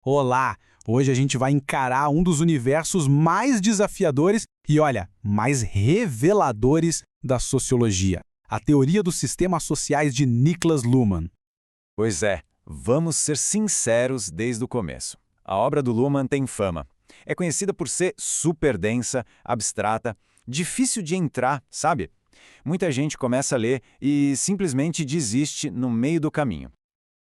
Olá! Hoje a gente vai encarar um dos universos mais desafiadores e, olha, mais reveladores da sociologia, a teoria dos sistemas sociais de Niklas Luhmann. Pois é, vamos ser sinceros desde o começo. A obra do Luhmann tem fama. É conhecida por ser super densa, abstrata, difícil de entrar, sabe? Muita gente começa a ler e simplesmente desiste no meio do caminho.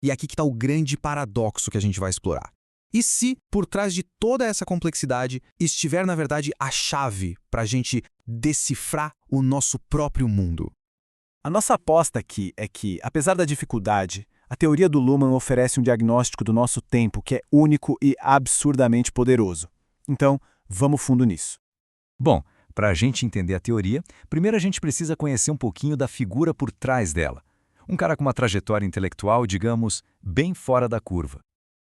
E aqui que está o grande paradoxo que a gente vai explorar. E se, por trás de toda essa complexidade, estiver, na verdade, a chave para a gente decifrar o nosso próprio mundo? A nossa aposta aqui é que, apesar da dificuldade, a teoria do Luhmann oferece um diagnóstico do nosso tempo que é único e absurdamente poderoso. Então, vamos fundo nisso. Bom, para a gente entender a teoria, primeiro a gente precisa conhecer um pouquinho da figura por trás dela. Um cara com uma trajetória intelectual, digamos, bem fora da curva.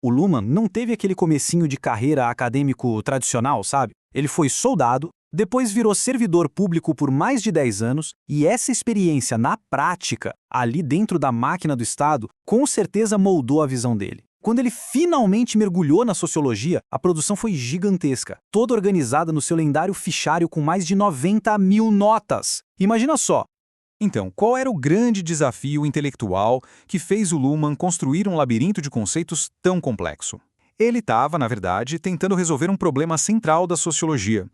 O Luhmann não teve aquele comecinho de carreira acadêmico tradicional, sabe? Ele foi soldado, depois virou servidor público por mais de 10 anos, e essa experiência na prática, ali dentro da máquina do Estado, com certeza moldou a visão dele. Quando ele finalmente mergulhou na sociologia, a produção foi gigantesca, toda organizada no seu lendário fichário com mais de 90 mil notas. Imagina só! Então, qual era o grande desafio intelectual que fez o Luhmann construir um labirinto de conceitos tão complexo? Ele estava, na verdade, tentando resolver um problema central da sociologia.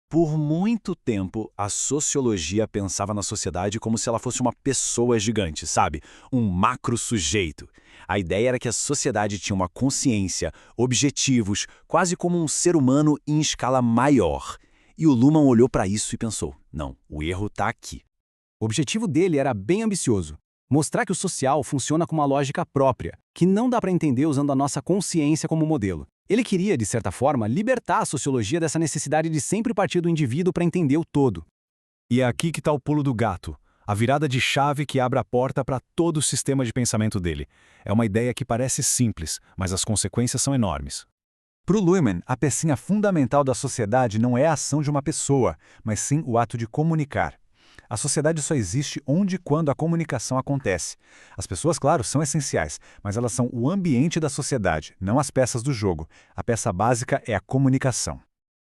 Por muito tempo, a sociologia pensava na sociedade como se ela fosse uma pessoa gigante, sabe? Um macro-sujeito. A ideia era que a sociedade tinha uma consciência, objetivos, quase como um ser humano em escala maior. E o Luhmann olhou para isso e pensou, não, o erro está aqui. O objetivo dele era bem ambicioso: mostrar que o social funciona com uma lógica própria, que não dá para entender usando a nossa consciência como modelo. Ele queria, de certa forma, libertar a sociologia dessa necessidade de sempre partir do indivíduo para entender o todo. E é aqui que está o pulo do gato, a virada de chave que abre a porta para todo o sistema de pensamento dele. É uma ideia que parece simples, mas as consequências são enormes. Para o Luhmann, a pecinha fundamental da sociedade não é a ação de uma pessoa, mas sim o ato de comunicar. A sociedade só existe onde e quando a comunicação acontece. As pessoas, claro, são essenciais, mas elas são o ambiente da sociedade, não as peças do jogo. A peça básica é a comunicação.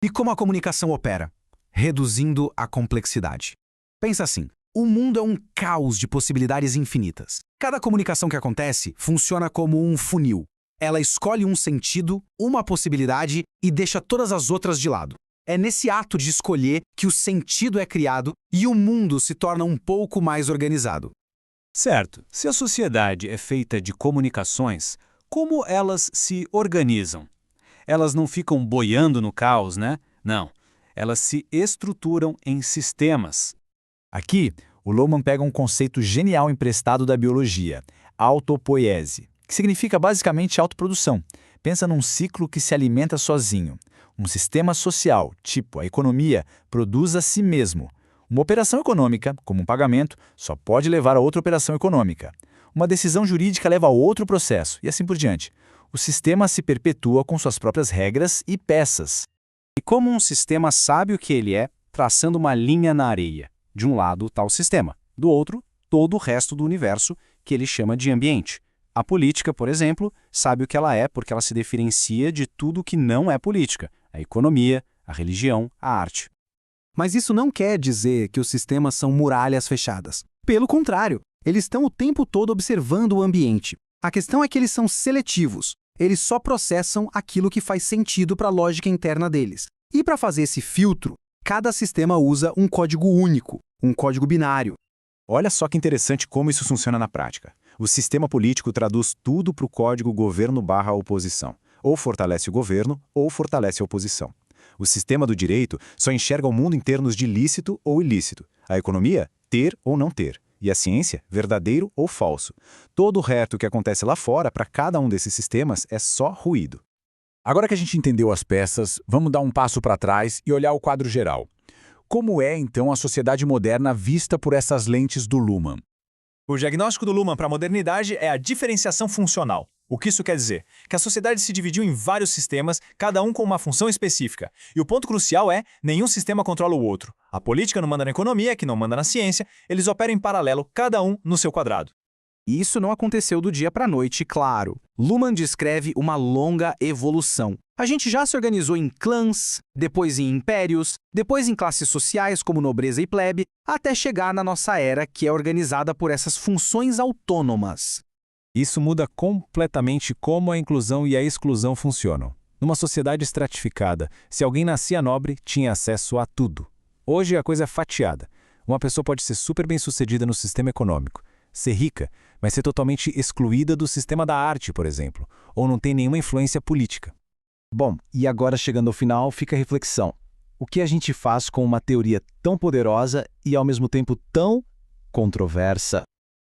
E como a comunicação opera? Reduzindo a complexidade. Pensa assim, o mundo é um caos de possibilidades infinitas. Cada comunicação que acontece funciona como um funil. Ela escolhe um sentido, uma possibilidade e deixa todas as outras de lado. É nesse ato de escolher que o sentido é criado e o mundo se torna um pouco mais organizado. Certo, se a sociedade é feita de comunicações, como elas se organizam? Elas não ficam boiando no caos, né? Não, elas se estruturam em sistemas. Aqui, o Luhmann pega um conceito genial emprestado da biologia, autopoiese, que significa basicamente autoprodução. Pensa num ciclo que se alimenta sozinho. Um sistema social, tipo a economia, produz a si mesmo. Uma operação econômica, como um pagamento, só pode levar a outra operação econômica. Uma decisão jurídica leva a outro processo, e assim por diante. O sistema se perpetua com suas próprias regras e peças. E como um sistema sabe o que ele é, traçando uma linha na areia. De um lado está o sistema, do outro, todo o resto do universo, que ele chama de ambiente. A política, por exemplo, sabe o que ela é porque ela se diferencia de tudo que não é política: a economia, a religião, a arte. Mas isso não quer dizer que os sistemas são muralhas fechadas. Pelo contrário, eles estão o tempo todo observando o ambiente. A questão é que eles são seletivos. Eles só processam aquilo que faz sentido para a lógica interna deles. E para fazer esse filtro, cada sistema usa um código único, um código binário. Olha só que interessante como isso funciona na prática. O sistema político traduz tudo para o código governo/oposição. Ou fortalece o governo, ou fortalece a oposição. O sistema do direito só enxerga o mundo em termos de lícito ou ilícito. A economia, ter ou não ter. E a ciência, verdadeiro ou falso. Todo o resto que acontece lá fora, para cada um desses sistemas, é só ruído. Agora que a gente entendeu as peças, vamos dar um passo para trás e olhar o quadro geral. Como é, então, a sociedade moderna vista por essas lentes do Luhmann? O diagnóstico do Luhmann para a modernidade é a diferenciação funcional. O que isso quer dizer? Que a sociedade se dividiu em vários sistemas, cada um com uma função específica. E o ponto crucial é, nenhum sistema controla o outro. A política não manda na economia, que não manda na ciência, eles operam em paralelo, cada um no seu quadrado. E isso não aconteceu do dia para a noite, claro. Luhmann descreve uma longa evolução. A gente já se organizou em clãs, depois em impérios, depois em classes sociais como nobreza e plebe, até chegar na nossa era, que é organizada por essas funções autônomas. Isso muda completamente como a inclusão e a exclusão funcionam. Numa sociedade estratificada, se alguém nascia nobre, tinha acesso a tudo. Hoje a coisa é fatiada. Uma pessoa pode ser super bem-sucedida no sistema econômico, ser rica, mas ser totalmente excluída do sistema da arte, por exemplo, ou não tem nenhuma influência política. Bom, e agora chegando ao final, fica a reflexão. O que a gente faz com uma teoria tão poderosa e ao mesmo tempo tão controversa?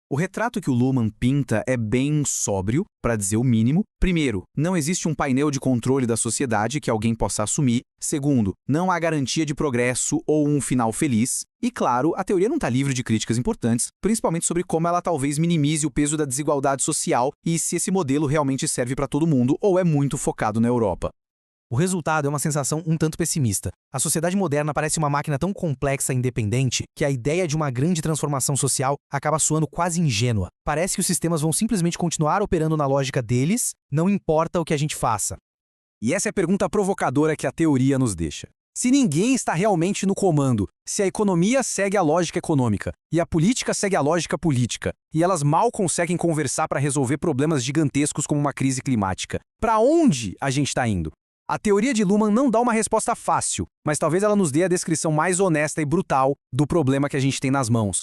O retrato que o Luhmann pinta é bem sóbrio, para dizer o mínimo. Primeiro, não existe um painel de controle da sociedade que alguém possa assumir. Segundo, não há garantia de progresso ou um final feliz. E claro, a teoria não está livre de críticas importantes, principalmente sobre como ela talvez minimize o peso da desigualdade social e se esse modelo realmente serve para todo mundo ou é muito focado na Europa. O resultado é uma sensação um tanto pessimista. A sociedade moderna parece uma máquina tão complexa e independente que a ideia de uma grande transformação social acaba soando quase ingênua. Parece que os sistemas vão simplesmente continuar operando na lógica deles, não importa o que a gente faça. E essa é a pergunta provocadora que a teoria nos deixa. Se ninguém está realmente no comando, se a economia segue a lógica econômica e a política segue a lógica política, e elas mal conseguem conversar para resolver problemas gigantescos como uma crise climática, para onde a gente está indo? A teoria de Luhmann não dá uma resposta fácil, mas talvez ela nos dê a descrição mais honesta e brutal do problema que a gente tem nas mãos.